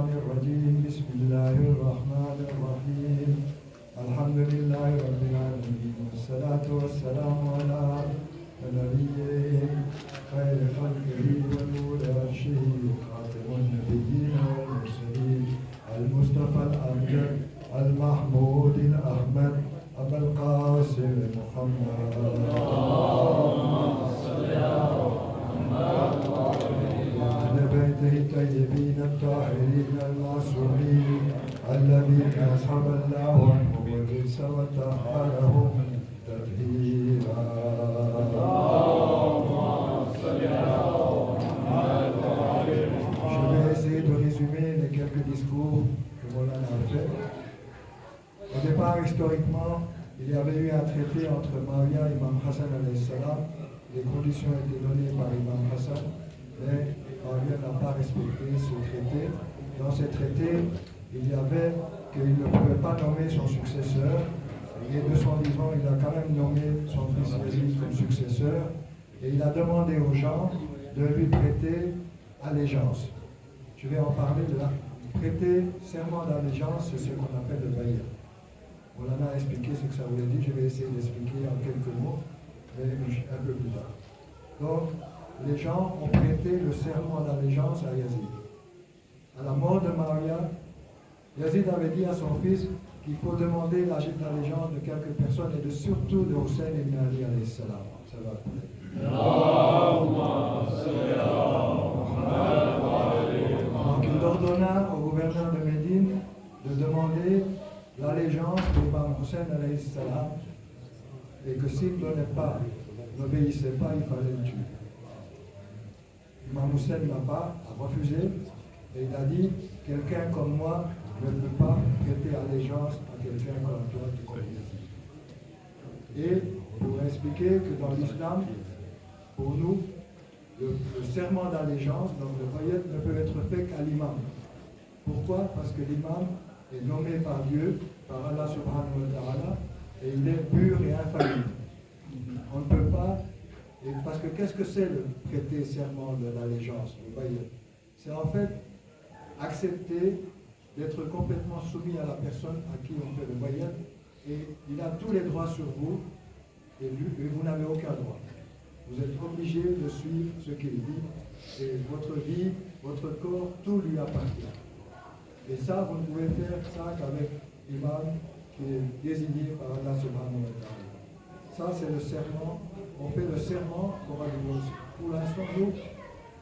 الشيطان الرجيم بسم الله الرحمن الرحيم الحمد لله رب العالمين والصلاة والسلام على نبيه خير خلقه ونور عرشه خاتم النبيين والمرسلين المصطفى الأمجد المحمود الأحمد أبا القاسم محمد اللهم صل على محمد وعلى بيته الطيبين الطاهرين المعصومين الذين أصحب الله عنهم الرجس وطهرهم تطهيرا اللهم صل على محمد وعلى Je vais essayer de résumer les quelques discours que Maulana a fait. Au départ, historiquement, il y avait eu un traité entre Maria et Imam Hassan alayhi salam. Les conditions étaient données par Imam Hassan, mais Maria n'a pas respecté ce traité. Dans ce traité, il y avait qu'il ne pouvait pas nommer son successeur, et de son vivant, il a quand même nommé son fils Yazid comme successeur, et il a demandé aux gens de lui prêter allégeance. Je vais en parler de là. Prêter serment d'allégeance, c'est ce qu'on appelle le bay'a. On en a expliqué ce que ça voulait dire, je vais essayer d'expliquer en quelques mots, mais un peu plus tard. Donc, les gens ont prêté le serment d'allégeance à Yazid. À la mort de Maria, Yazid avait dit à son fils qu'il faut demander l'allégeance de quelques personnes et surtout de Hussein ibn Ali alayhi salam. Ça va après. Donc il ordonna au gouverneur de Médine de demander l'allégeance d'Imam Hussein alayhi salam et que s'il ne donnait pas, n'obéissait pas, il fallait le tuer. Imam Hussein a refusé et il a dit quelqu'un comme moi ne peut pas prêter allégeance à quelqu'un comme toi qui connais. Et pour expliquer que dans l'islam, pour nous, le serment d'allégeance, donc le bay'at, ne peut être fait qu'à l'imam. Pourquoi? Parce que l'imam est nommé par Dieu, par Allah subhanahu wa ta'ala, et il est pur et infaillible. On ne peut pas, et parce que qu'est-ce que c'est le prêter serment de l'allégeance, le bay'at? C'est en fait accepter d'être complètement soumis à la personne à qui on fait le bay'at, et il a tous les droits sur vous, et vous n'avez aucun droit. Vous êtes obligé de suivre ce qu'il dit, et votre vie, votre corps, tout lui appartient. Et ça, vous ne pouvez faire ça qu'avec l'imam qui est désigné par Allah subhanahu wa ta'ala. Ça, c'est le serment. On fait le serment qu'on va dire. Pour l'instant, nous,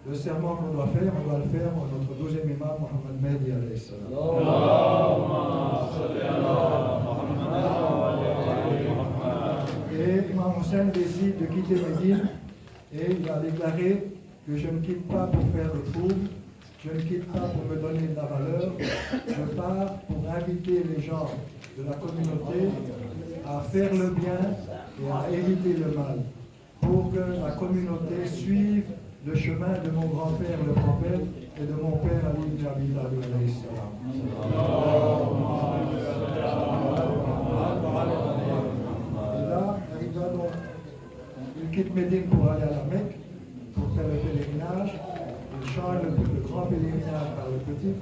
le serment qu'on doit faire, on doit le faire à notre 12e imam, Mohammed Mehdi alayhi salam. Et Imam Hussein décide de quitter Médine et il a déclaré que je ne quitte pas pour faire des troubles, je ne quitte pas pour me donner de la valeur, je pars pour inviter les gens de la communauté à faire le bien et à éviter le mal, pour que la communauté suive le chemin de mon grand-père le prophète et de mon père Ali ibn Abi Talib alayhi salam. Et là, il quitte Médine pour aller à la Mecque, pour faire le pèlerinage. Il change le grand pèlerinage par le petit,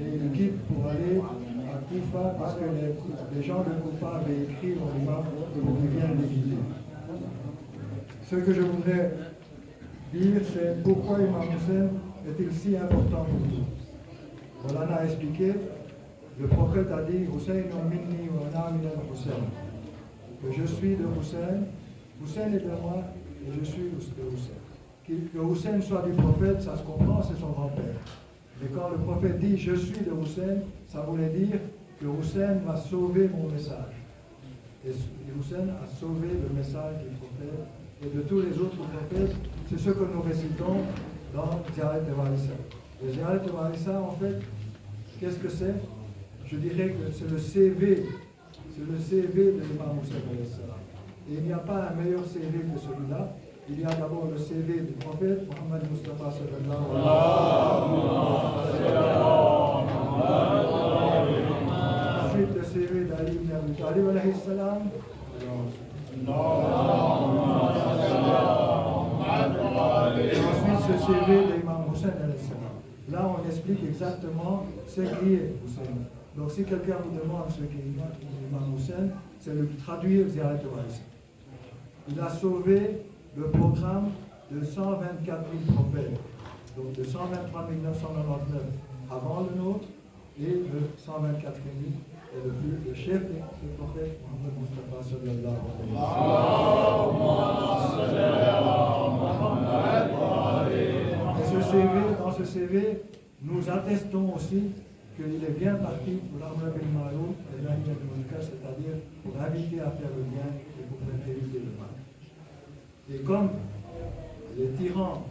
et il quitte pour aller à Koufa, parce que les gens de Koufa avaient écrit au imam pour qu'il vienne les guider. Ce que je voudrais dire, c'est pourquoi Imam Hussein est-il si important pour nous. Maulana a expliqué, le prophète a dit Hussein minni wa ana min al-Hussein, que je suis de Hussein, Hussein est de moi et je suis de Hussein. Que Hussein soit du prophète, ça se comprend, c'est son grand-père. Mais quand le prophète dit je suis de Hussein, ça voulait dire que Hussein va sauver mon message. Et Hussein a sauvé le message du prophète et de tous les autres prophètes. C'est ce que nous récitons dans Ziyarat al-Warisa. Le Ziyarat al-Warisa, en fait, qu'est-ce que c'est? Je dirais que c'est le CV. C'est le CV de l'imam Hussein. Et il n'y a pas un meilleur CV que celui-là. Il y a d'abord le CV du prophète, Mohammed Mustafa sallallahu alayhi wa sallam. Ensuite le CV d'Ali ibn Abi Talib alayhi salam. Et ensuite ce CV d'Imam Hussein alayhi salam. là on explique exactement ce qui est Hussein. Donc si quelqu'un vous demande ce qu'est Imam Hussein, c'est de traduire Ziyarat al-Raïs. Il a sauvé le programme de 124 000 prophètes, donc de 123 999 avant le nôtre et de 124 000 et le chef des prophètes, Mohammed Mustafa sallallahu alayhi wa sallam. Dans ce CV, nous attestons aussi qu'il est bien parti pour l'amr bil ma'ruf et nahy anil munkar, c'est-à-dire pour inviter à faire le bien et pour éviter le mal. Et comme les tyrans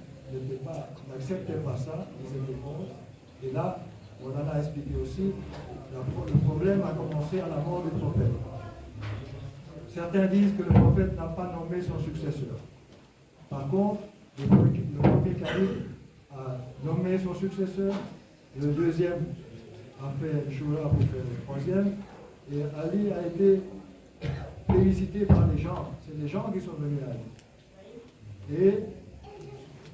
n'acceptaient pas ça, ils étaient contre, et là, on en a expliqué aussi, le problème a commencé à la mort du prophète. Certains disent que le prophète n'a pas nommé son successeur. Par contre, le premier calife a nommé son successeur, le deuxième a fait Shura pour faire le troisième, et Ali a été félicité par les gens. C'est les gens qui sont venus à Ali. Et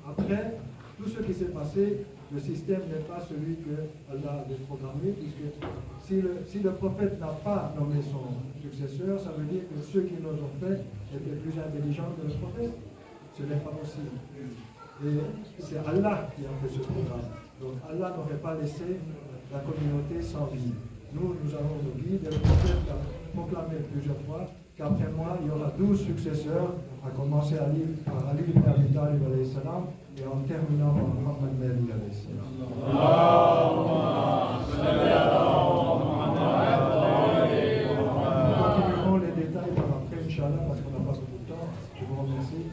après, tout ce qui s'est passé, le système n'est pas celui que Allah avait programmé, puisque si le prophète n'a pas nommé son successeur, ça veut dire que ceux qui nous ont fait étaient plus intelligents que le prophète. Ce n'est pas possible. Et c'est Allah qui a fait ce programme. Donc Allah n'aurait pas laissé la communauté sans guide. Nous avons nos guides, et le prophète a proclamé plusieurs fois qu'après moi, il y aura 12 successeurs, à commencer par Ali ibn Abi Talib alayhi salam, et en terminant par Muhammad Mahdi alayhi salam. Nous continuerons les détails par après, Inch'Allah, parce qu'on n'a pas beaucoup de temps. Je vous remercie.